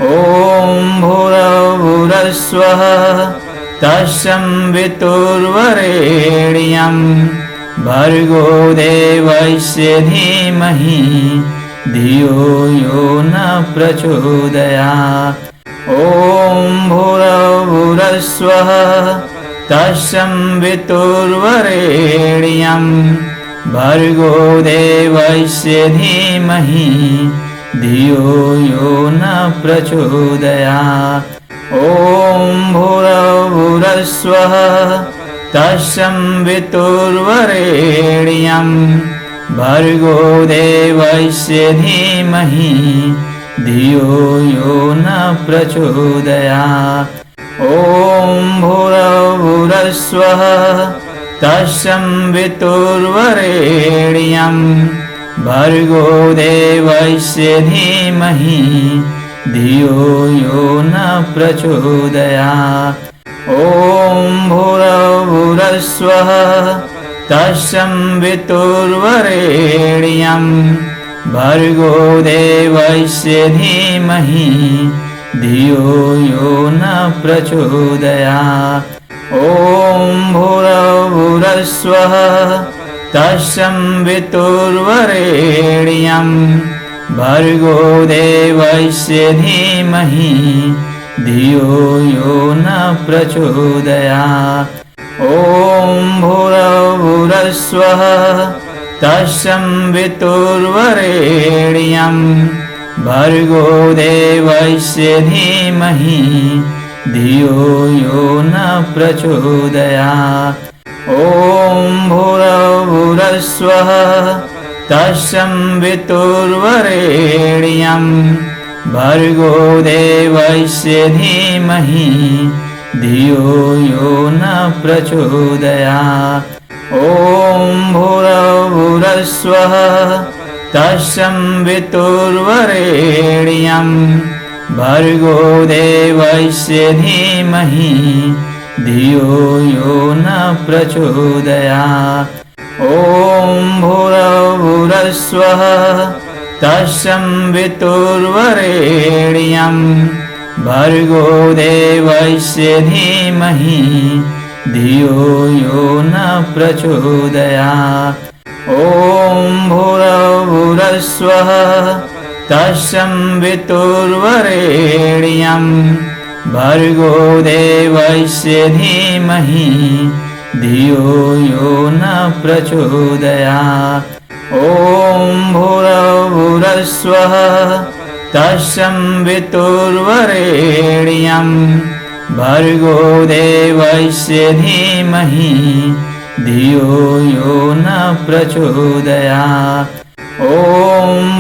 ॐ भूर्भुवस्सुवः तत्सवितुर्वरेण्यं भर्गो देवस्य धीमहि धियो यो न प्रचोदयात्। ॐ भूर्भुवस्सुवः तत्सवितुर्वरेण्यं भर्गो देवस्य धीमहि धियो यो न प्रचोदयात्। ॐ भूर्भुवस्सुवः तत्सवितुर्वरेण्यं भर्गो देवस्य धीमहि धियो यो न प्रचोदयात्। ॐ भूर्भुवस्सुवः तत्सवितुर्वरेण्यं भर्गो देवस्य धीमहि धियो यो न प्रचोदयात्। ॐ भूर्भुवस्सुवः तत्सवितुर्वरेण्यं भर्गो देवस्य धीमहि धियो यो न प्रचोदयात्। ॐ भूर्भुवस्सुवः तत्सवितुर्वरेण्यं भर्गो देवस्य धीमहि धियो यो न प्रचोदयात्। ॐ भूर्भुवस्सुवः तत्सवितुर्वरेण्यं भर्गो देवस्य धीमहि धियो यो न प्रचोदयात्। ॐ भूर्भुवस्सुवः तत्सवितुर्वरेण्यं भर्गो देवस्य धीमहि धियो यो न प्रचोदयात्। ॐ भूर्भुवस्सुवः तत्सवितुर्वरेण्यं भर्गो देवस्य धीमहि धियो यो न प्रचोदयात्। ॐ भूर्भुवस्सुवः तत्सवितुर्वरेण्यं भर्गो देवस्य धीमहि धियो यो न प्रचोदयात्। ॐ भूर्भुवस्सुवः तत्सवितुर्वरेण्यं भर्गो देवस्य धीमहि धियो यो न प्रचोदयात्। ॐ भूर्भुवस्सुवः तत्सवितुर्वरेण्यं भर्गो देवस्य धीमहि धियो यो न प्रचोदयात्। ॐ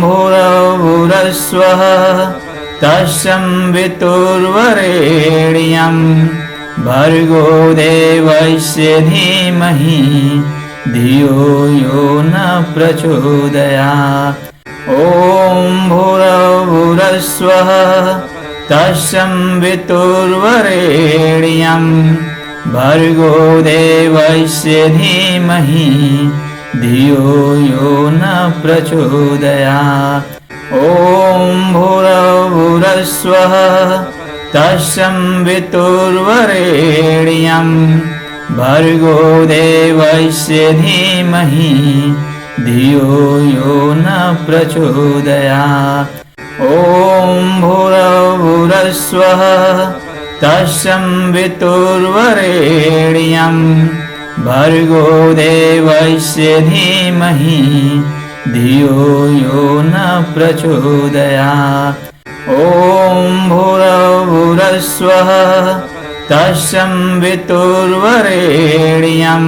भूर्भुवस्सुवः तत्सवितुर्वरेण्यं भर्गो देवस्य धीमहि धियो यो न प्रचोदयात्। ॐ भूर्भुवस्सुवः तत्सवितुर्वरेण्यं भर्गो देवस्य धीमहि धियो यो न प्रचोदयात्। ॐ भूर्भुवस्सुवः तत्सवितुर्वरेण्यं भर्गो देवस्य धीमहि धियो यो न प्रचोदयात्। ॐ भूर्भुवस्सुवः तत्सवितुर्वरेण्यं भर्गो देवस्य धीमहि धियो यो न प्रचोदयात्। ॐ भूर्भुवस्सुवः तत्सवितुर्वरेण्यं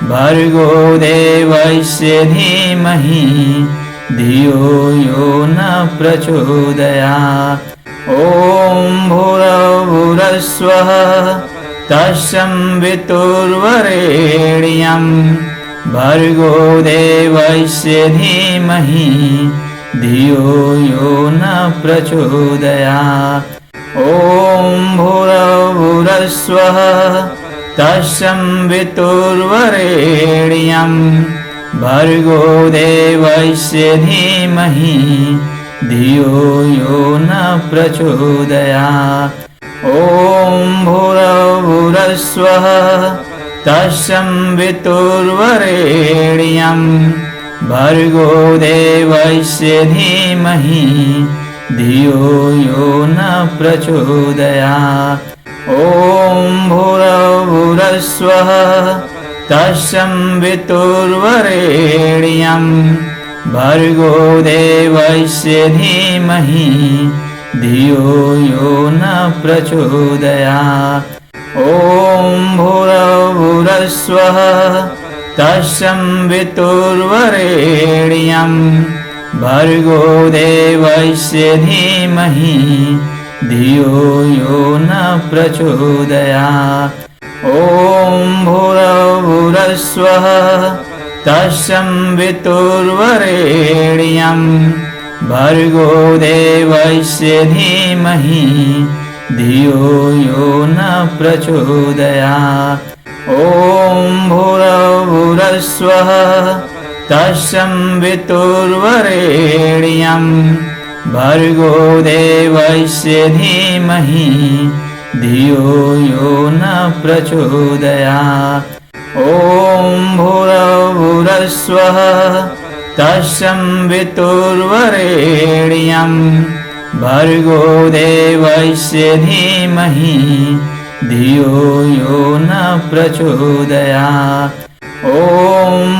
भर्गो देवस्य धीमहि धियो यो न प्रचोदयात्। ॐ भूर्भुवस्सुवः तत्सवितुर्वरेण्यं भर्गो देवस्य धीमहि धियो यो न प्रचोदयात्। ॐ भूर्भुवस्सुवः तत्सवितुर्वरेण्यं भर्गो देवस्य धीमहि धियो यो न प्रचोदयात्। ॐ भूर्भुवस्सुवः तत्सवितुर्वरेण्यं भर्गो देवस्य धीमहि धियो यो न प्रचोदयात्। ॐ भूर्भुवस्सुवः तत्सवितुर्वरेण्यं भर्गो देवस्य धीमहि धियो यो न प्रचोदयात्। ॐ भूर्भुवस्सुवः तत्सवितुर्वरेण्यं भर्गो देवस्य धीमहि धियो यो न प्रचोदयात्। ॐ भूर्भुवस्सुवः तत्सवितुर्वरेण्यं भर्गो देवस्य धीमहि धियो यो न प्रचोदयात्। ॐ भूर्भुवस्सुवः तत्सवितुर्वरेण्यं भर्गो देवस्य धीमहि धियो यो न प्रचोदयात्। ॐ भूर्भुवस्सुवः तत्सवितुर्वरेण्यं भर्गो देवस्य धीमहि धियो यो न प्रचोदयात्। ॐ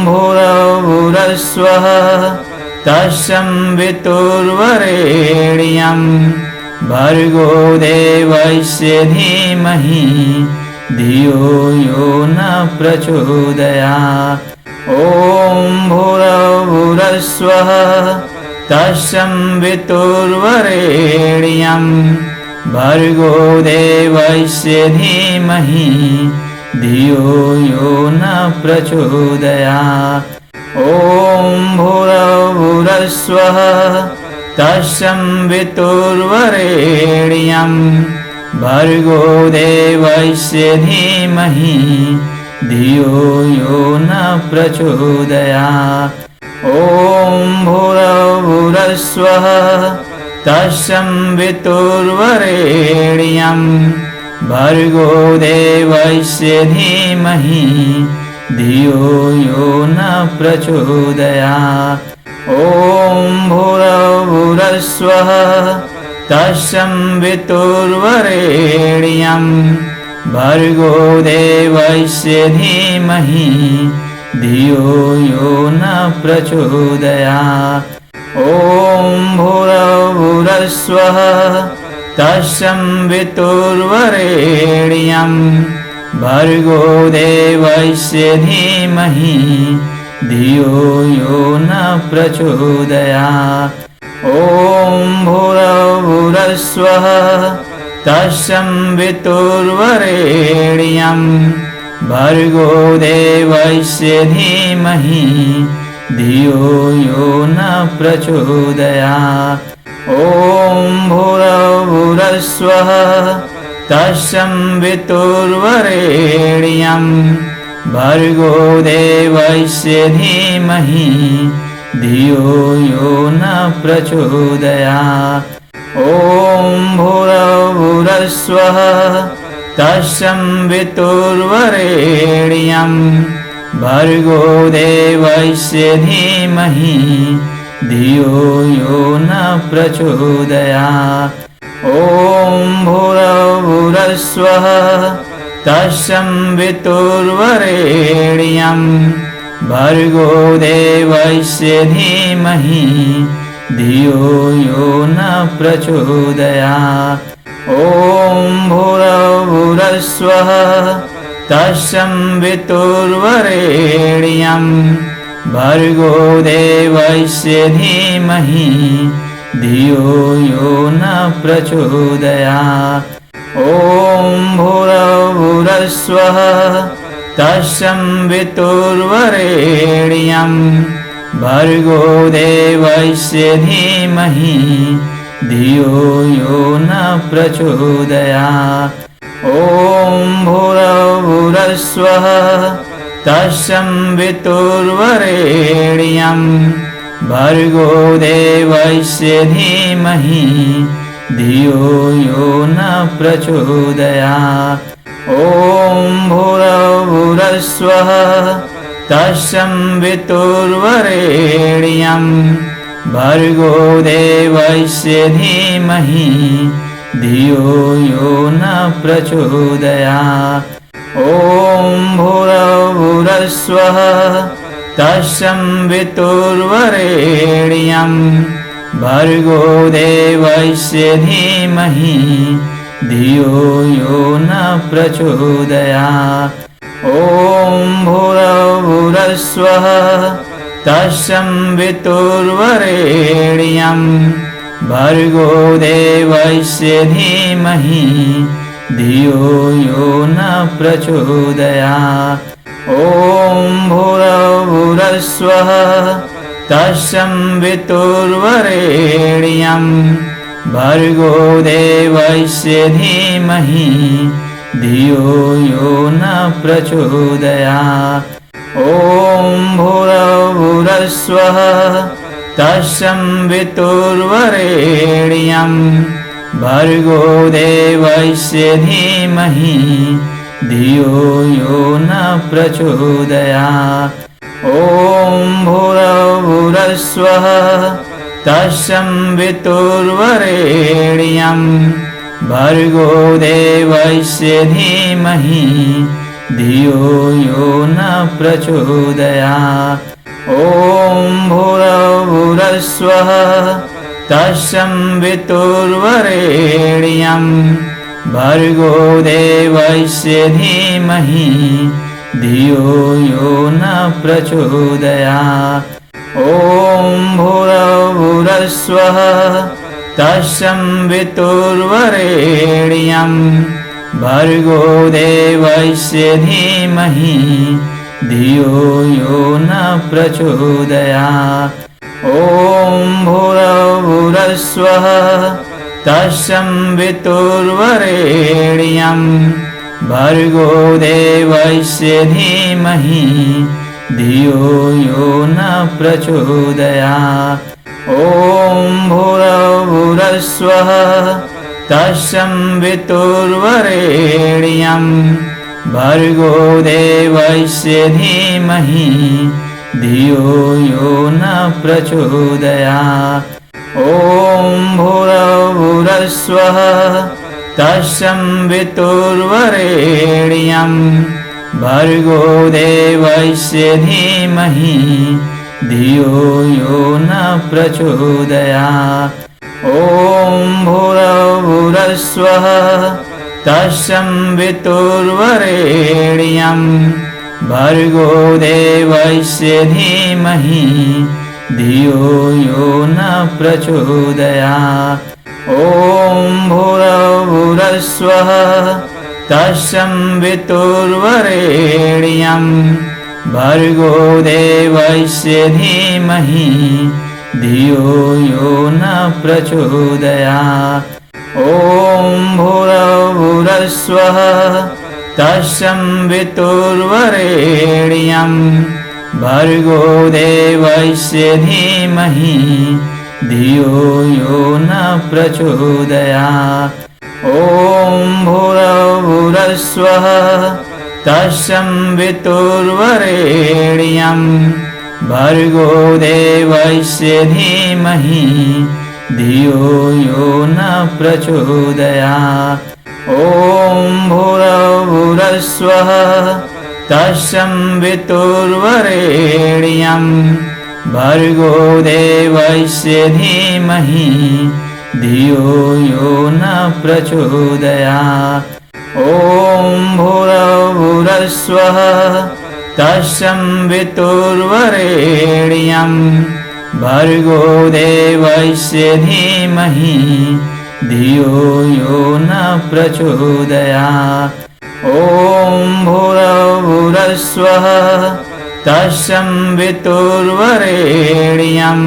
भूर्भुवस्सुवः तत्सवितुर्वरेण्यं भर्गो देवस्य धीमहि धियो यो न प्रचोदयात्। ॐ भूर्भुवस्सुवः तत्सवितुर्वरेण्यं भर्गो देवस्य धीमहि धियो यो न प्रचोदयात्। ॐ भूर्भुवस्सुवः तत्सवितुर्वरेण्यं भर्गो देवस्य धीमहि धियो यो न प्रचोदयात्। ॐ भूर्भुवस्सुवः तत्सवितुर्वरेण्यं भर्गो देवस्य धीमहि धियो यो न प्रचोदयात्। ॐ भूर्भुवस्सुवः तत्सवितुर्वरेण्यं भर्गो देवस्य धीमहि धियो यो न प्रचोदयात्। ॐ भूर्भुवस्सुवः तत्सवितुर्वरेण्यं भर्गो देवस्य धीमहि धियो यो न प्रचोदयात्। ॐ भूर्भुवस्सुवः तत्सवितुर्वरेण्यं भर्गो देवस्य धीमहि धियो यो न प्रचोदयात्। ॐ भूर्भुवस्सुवः तत्सवितुर्वरेण्यं भर्गो देवस्य धीमहि धियो यो न प्रचोदयात्। ॐ भूर्भुवस्सुवः तत्सवितुर्वरेण्यं भर्गो देवस्य धीमहि धियो यो न प्रचोदयात्। ॐ भूर्भुवस्सुवः तत्सवितुर्वरेण्यं भर्गो देवस्य धीमहि धियो यो न प्रचोदयात्। ॐ भूर्भुवस्सुवः तत्सवितुर्वरेण्यं भर्गो देवस्य धीमहि धियो यो न प्रचोदयात्। ॐ भूर्भुवस्सुवः तत्सवितुर्वरेण्यं भर्गो देवस्य धीमहि धियो यो न प्रचोदयात्। ॐ भूर्भुवस्सुवः तत्सवितुर्वरेण्यं भर्गो देवस्य धीमहि धियो यो न प्रचोदयात्। ॐ भूर्भुवस्सुवः तत्सवितुर्वरेण्यं भर्गो देवस्य धीमहि धियो यो न प्रचोदयात्। ॐ भूर्भुवस्सुवः तत्सवितुर्वरेण्यं भर्गो देवस्य धीमहि धियो यो न प्रचोदयात्। ॐ भूर्भुवस्सुवः तत्सवितुर्वरेण्यं भर्गो देवस्य धीमहि धियो यो न प्रचोदयात्। ॐ भूर्भुवस्सुवः तत्सवितुर्वरेण्यं भर्गो देवस्य धीमहि धियो यो न प्रचोदयात्। ॐ भूर्भुवस्सुवः तत्सवितुर्वरेण्यं भर्गो देवस्य धीमहि धियो यो न प्रचोदयात्। ॐ भूर्भुवस्सुवः तत्सवितुर्वरेण्यं भर्गो देवस्य धीमहि धियो यो न प्रचोदयात्। ॐ भूर्भुवस्सुवः तत्सवितुर्वरेण्यं भर्गो देवस्य धीमहि धियो यो न प्रचोदयात्। ॐ भूर्भुवस्सुवः तत्सवितुर्वरेण्यं भर्गो देवस्य धीमहि धियो यो न प्रचोदयात्। ॐ भूर्भुवस्सुवः तत्सवितुर्वरेण्यं भर्गो देवस्य धीमहि धियो यो न प्रचोदयात्। ॐ भूर्भुवस्सुवः तत्सवितुर्वरेण्यं भर्गो देवस्य धीमहि धियो यो न प्रचोदयात्। ॐ भूर्भुवस्सुवः तत्सवितुर्वरेण्यं भर्गो देवस्य धीमहि धियो यो न प्रचोदयात्। ॐ भूर्भुवस्सुवः तत्सवितुर्वरेण्यं भर्गो देवस्य धीमहि धियो यो न प्रचोदयात्। ॐ भूर्भुवस्सुवः तत्सवितुर्वरेण्यं भर्गो देवस्य धीमहि धियो यो न प्रचोदयात्। ॐ भूर्भुवस्सुवः तत्सवितुर्वरेण्यं भर्गो देवस्य धीमहि धियो यो न प्रचोदयात्। ॐ भूर्भुवस्सुवः तत्सवितुर्वरेण्यं भर्गो देवस्य धीमहि धियो यो न प्रचोदयात्। ॐ भूर्भुवस्सुवः तत्सवितुर्वरेण्यं भर्गो देवस्य धीमहि धियो यो न प्रचोदयात्। ॐ भूर्भुवस्सुवः तत्सवितुर्वरेण्यं भर्गो देवस्य धीमहि धियो यो न प्रचोदयात्। ॐ भूर्भुवस्सुवः तत्सवितुर्वरेण्यं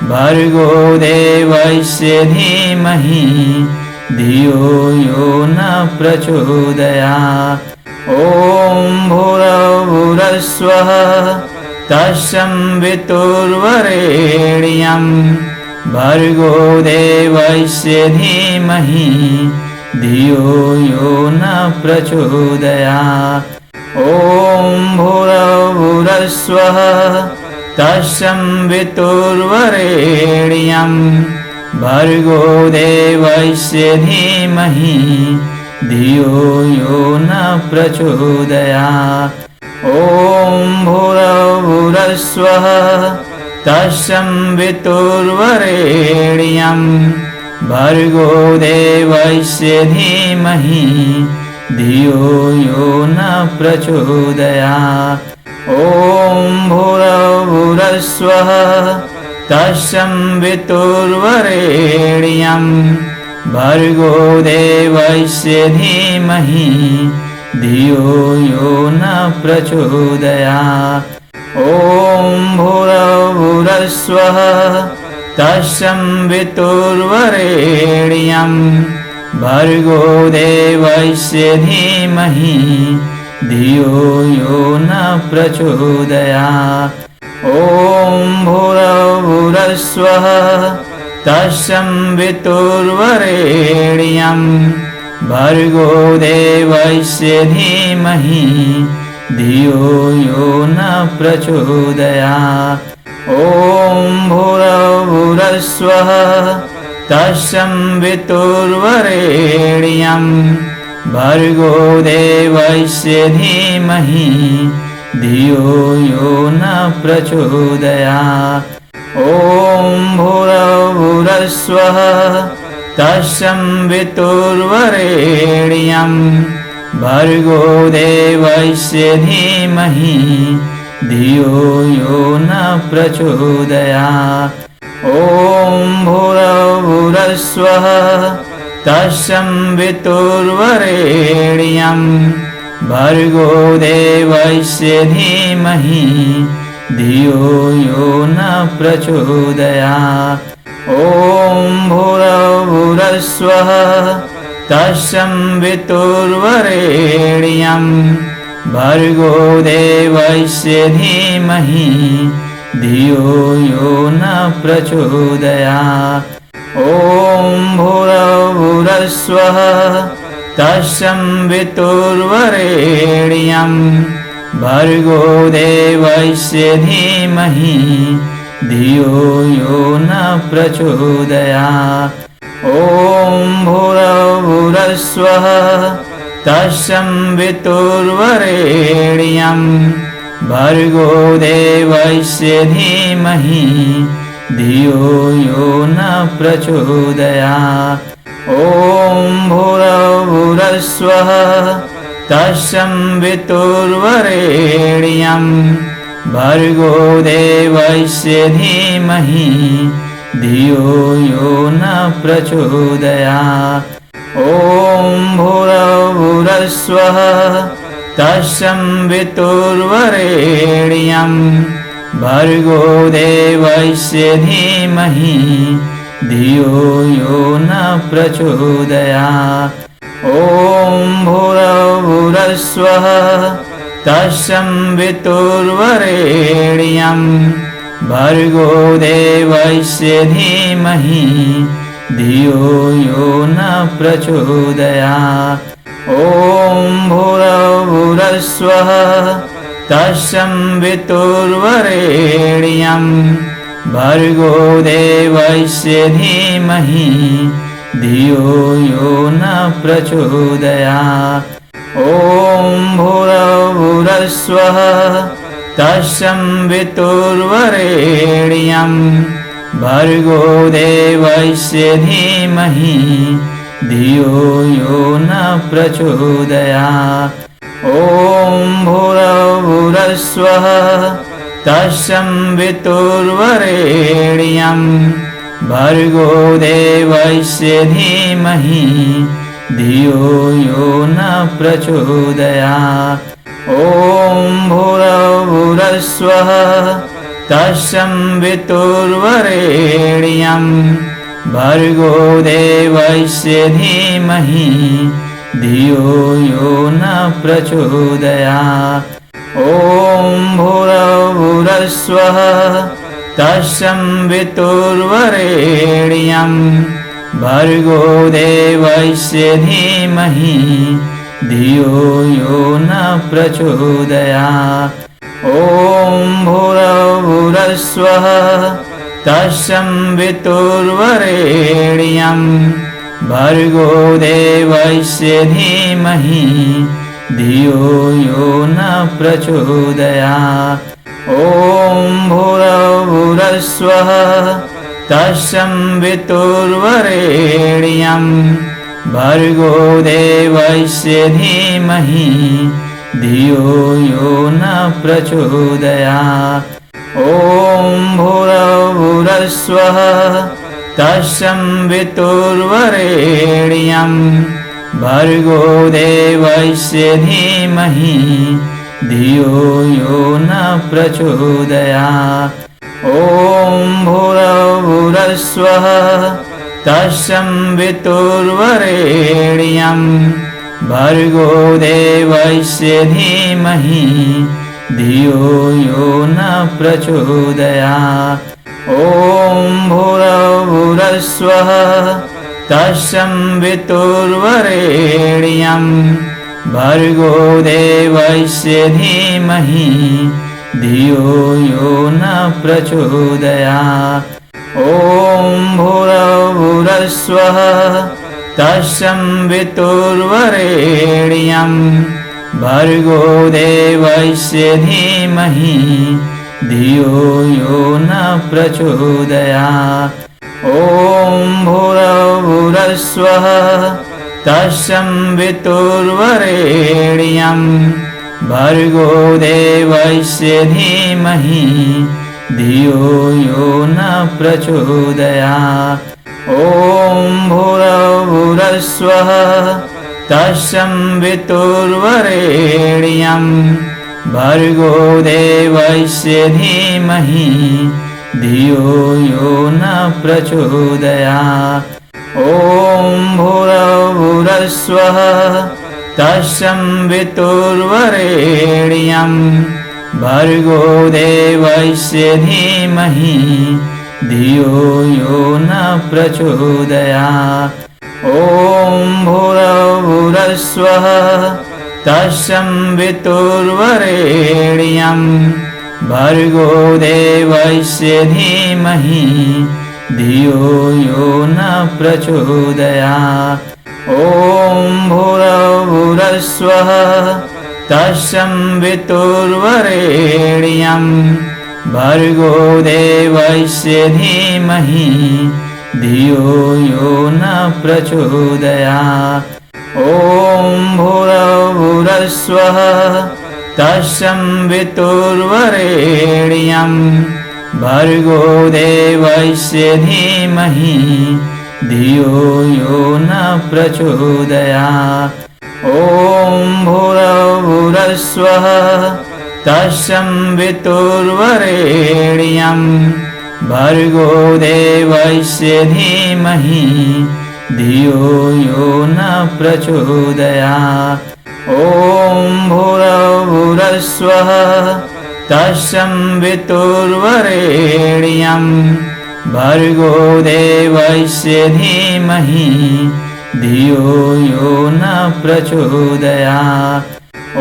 भर्गो देवस्य धीमहि धियो यो न प्रचोदयात्। ॐ भूर्भुवस्सुवः तत्सवितुर्वरेण्यं भर्गो देवस्य धीमहि धियो यो न प्रचोदयात्। ॐ भूर्भुवस्सुवः तत्सवितुर्वरेण्यं भर्गो देवस्य धीमहि धियो यो न प्रचोदयात्। ॐ भूर्भुवस्सुवः तत्सवितुर्वरेण्यं भर्गो देवस्य धीमहि धियो यो न प्रचोदयात्। ॐ भूर्भुवस्सुवः तत्सवितुर्वरेण्यं भर्गो देवस्य धीमहि धियो यो न प्रचोदयात्। ॐ भूर्भुवस्सुवः तत्सवितुर्वरेण्यं भर्गो देवस्य धीमहि धियो यो न प्रचोदयात्। ॐ भूर्भुवस्सुवः तत्सवितुर्वरेण्यं भर्गो देवस्य धीमहि धियो यो न प्रचोदयात्। ॐ भूर्भुवस्सुवः तत्सवितुर्वरेण्यं भर्गो देवस्य धीमहि धियो यो न प्रचोदयात्। ॐ भूर्भुवस्सुवः तत्सवितुर्वरेण्यं भर्गो देवस्य धीमहि धियो यो न प्रचोदयात्। ॐ भूर्भुवस्सुवः तत्सवितुर्वरेण्यं भर्गो देवस्य धीमहि धियो यो न प्रचोदयात्। ॐ भूर्भुवस्सुवः तत्सवितुर्वरेण्यं भर्गो देवस्य धीमहि धियो यो न प्रचोदयात्। ॐ भूर्भुवस्सुवः तत्सवितुर्वरेण्यं भर्गो देवस्य धीमहि धियो यो न प्रचोदयात्। ॐ भूर्भुवस्सुवः तत्सवितुर्वरेण्यं भर्गो देवस्य धीमहि धियो यो न प्रचोदयात्। ॐ भूर्भुवस्सुवः तत्सवितुर्वरेण्यं भर्गो देवस्य धीमहि धियो यो न प्रचोदयात्। ॐ भूर्भुवस्सुवः तत्सवितुर्वरेण्यं भर्गो देवस्य धीमहि धियो यो न प्रचोदयात्। ॐ भूर्भुवस्सुवः तत्सवितुर्वरेण्यं भर्गो देवस्य धीमहि धियो यो न प्रचोदयात्। ॐ भूर्भुवस्सुवः तत्सवितुर्वरेण्यं भर्गो देवस्य धीमहि धियो यो न प्रचोदयात्। ॐ भूर्भुवस्सुवः तत्सवितुर्वरेण्यं भर्गो देवस्य धीमहि धियो यो न प्रचोदयात्। ॐ भूर्भुवस्सुवः तत्सवितुर्वरेण्यं भर्गो देवस्य धीमहि धियो यो न प्रचोदयात्। ॐ भूर्भुवस्सुवः तत्सवितुर्वरेण्यं भर्गो देवस्य धीमहि धियो यो न प्रचोदयात्। ॐ ॐ भूर्भुवस्सुवः तत्सवितुर्वरेण्यं भर्गो देवस्य धीमहि धियो यो न प्रचोदयात्। ॐ भूर्भुवस्सुवः तत्सवितुर्वरेण्यं भर्गो देवस्य धीमहि धियो यो न प्रचोदयात्। ॐ भूर्भुवस्सुवः तत्सवितुर्वरेण्यं भर्गो देवस्य धीमहि धियो यो न प्रचोदयात्। ॐ भूर्भुवस्सुवः तत्सवितुर्वरेण्यं भर्गो देवस्य धीमहि धियो यो न प्रचोदयात्। ॐ भूर्भुवस्सुवः तत्सवितुर्वरेण्यं भर्गो देवस्य धीमहि धियो यो न प्रचोदयात्। ॐ भूर्भुवस्सुवः तत्सवितुर्वरेण्यं भर्गो देवस्य धीमहि धियो यो न प्रचोदयात्। ॐ भूर्भुवस्सुवः तत्सवितुर्वरेण्यं भर्गो देवस्य धीमहि धियो यो न प्रचोदयात्। ॐ भूर्भुवस्सुवः तत्सवितुर्वरेण्यं भर्गो देवस्य धीमहि धियो यो न प्रचोदयात्। ॐ भूर्भुवस्सुवः तत्सवितुर्वरेण्यं भर्गो देवस्य धीमहि धियो यो न प्रचोदयात्। ॐ भूर्भुवस्सुवः तत्सवितुर्वरेण्यं भर्गो देवस्य धीमहि धियो यो न प्रचोदयात्। ॐ भूर्भुवस्सुवः तत्सवितुर्वरेण्यं भर्गो देवस्य धीमहि धियो यो न प्रचोदयात्। ॐ भूर्भुवस्सुवः तत्सवितुर्वरेण्यं भर्गो देवस्य धीमहि धियो यो न प्रचोदयात्। ॐ भूर्भुवस्सुवः तत्सवितुर्वरेण्यं भर्गो देवस्य धीमहि धियो यो न प्रचोदयात्। ॐ भूर्भुवस्सुवः तत्सवितुर्वरेण्यं भर्गो देवस्य धीमहि धियो यो न प्रचोदयात्। ॐ भूर्भुवस्सुवः तत्सवितुर्वरेण्यं भर्गो देवस्य धीमहि धियो यो न प्रचोदयात्। ॐ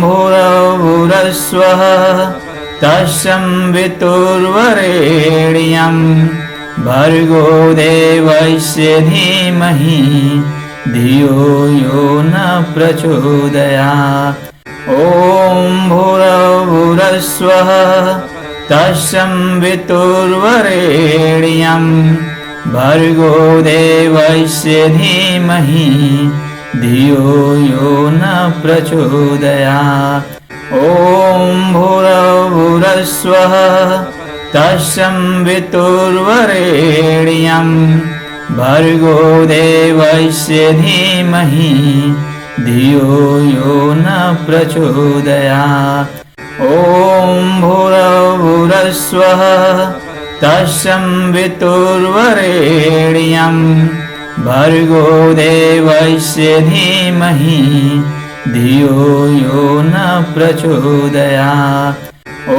भूर्भुवस्सुवः तत्सवितुर्वरेण्यं भर्गो देवस्य धीमहि धियो यो न प्रचोदयात्। ॐ भूर्भुवस्सुवः तत्सवितुर्वरेण्यं भर्गो देवस्य धीमहि धियो यो न प्रचोदयात्। ॐ भूर्भुवस्सुवः तत्सवितुर्वरेण्यं भर्गो देवस्य धीमहि धियो यो न प्रचोदयात्। ॐ भूर्भुवस्सुवः तत्सवितुर्वरेण्यं भर्गो देवस्य धीमहि धियो यो न प्रचोदयात्। ॐ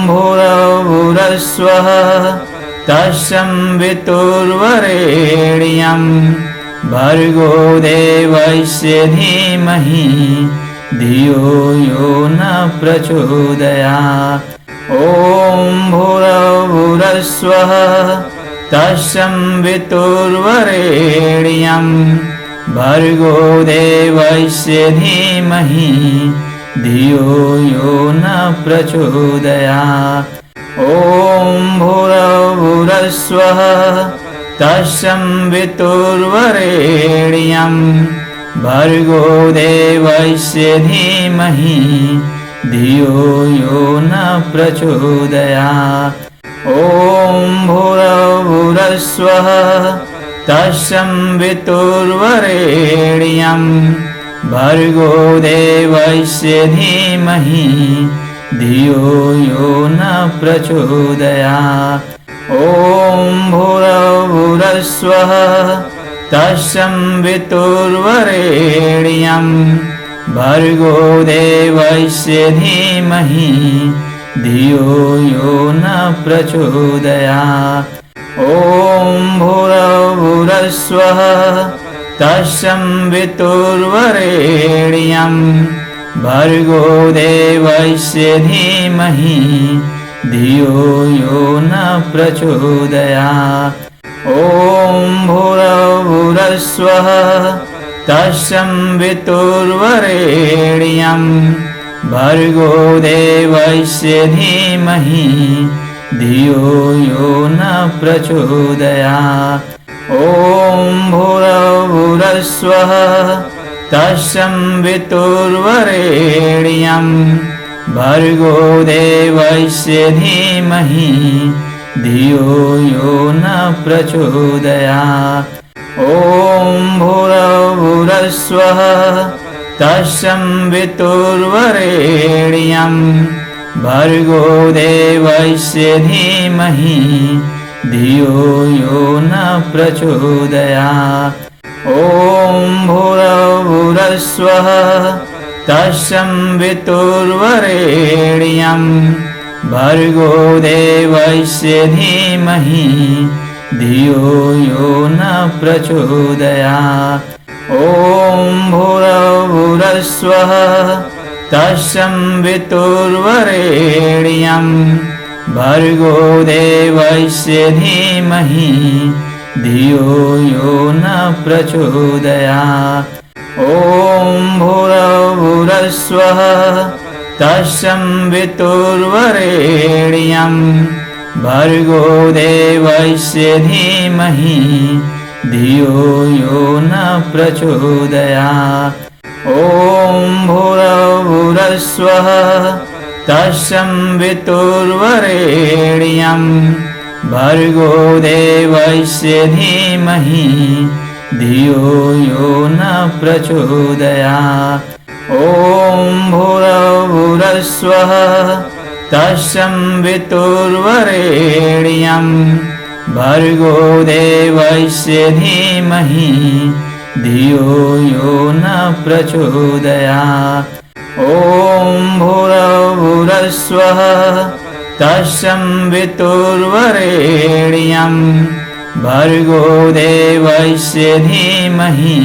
भूर्भुवस्सुवः तत्सवितुर्वरेण्यं भर्गो देवस्य धीमहि धियो यो न प्रचोदयात्। ॐ भूर्भुवस्सुवः तत्सवितुर्वरेण्यं भर्गो देवस्य धीमहि धियो यो न प्रचोदयात्। ॐ भूर्भुवस्सुवः तत्सवितुर्वरेण्यं भर्गो देवस्य धीमहि धियो यो न प्रचोदयात्। ॐ भूर्भुवस्सुवः तत्सवितुर्वरेण्यं भर्गो देवस्य धीमहि धियो यो न प्रचोदयात्। ॐ भूर्भुवस्सुवः तत्सवितुर्वरेण्यं भर्गो देवस्य धीमहि धियो यो न प्रचोदयात्। ॐ भूर्भुवस्सुवः तत्सवितुर्वरेण्यं भर्गो देवस्य धीमहि धियो यो न प्रचोदयात्। ॐ भूर्भुवस्सुवः तत्सवितुर्वरेण्यं भर्गो देवस्य धीमहि धियो यो न प्रचोदयात्। ॐ भूर्भुवस्सुवः तत्सवितुर्वरेण्यं भर्गो देवस्य धीमहि धियो यो न प्रचोदयात्। ॐ भूर्भुवस्सुवः तत्सवितुर्वरेण्यं भर्गो देवस्य धीमहि धियो यो न प्रचोदयात्। ॐ भूर्भुवस्सुवः तत्सवितुर्वरेण्यं भर्गो देवस्य धीमहि धियो यो न प्रचोदयात्। ॐ भूर्भुवस्सुवः तत्सवितुर्वरेण्यं भर्गो देवस्य धीमहि धियो यो न प्रचोदयात्। ॐ भूर्भुवस्सुवः तत्सवितुर्वरेण्यं भर्गो देवस्य धीमहि धियो यो न प्रचोदयात्। ॐ भूर्भुवस्सुवः तत्सवितुर्वरेण्यं भर्गो देवस्य धीमहि धियो यो न प्रचोदयात्। ॐ भूर्भुवस्सुवः तत्सवितुर्वरेण्यं भर्गो देवस्य धीमहि धियो यो न प्रचोदयात्। ॐ भूर्भुवस्सुवः तत्सवितुर्वरेण्यं भर्गो देवस्य धीमहि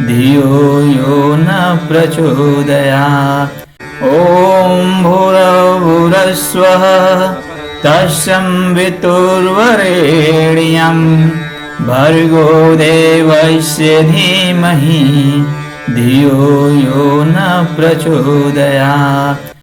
धियो यो न प्रचोदयात्। ॐ भूर्भुवस्सुवः तत्सवितुर्वरेण्यं भर्गो देवस्य धीमहि धियो यो न प्रचोदयात्।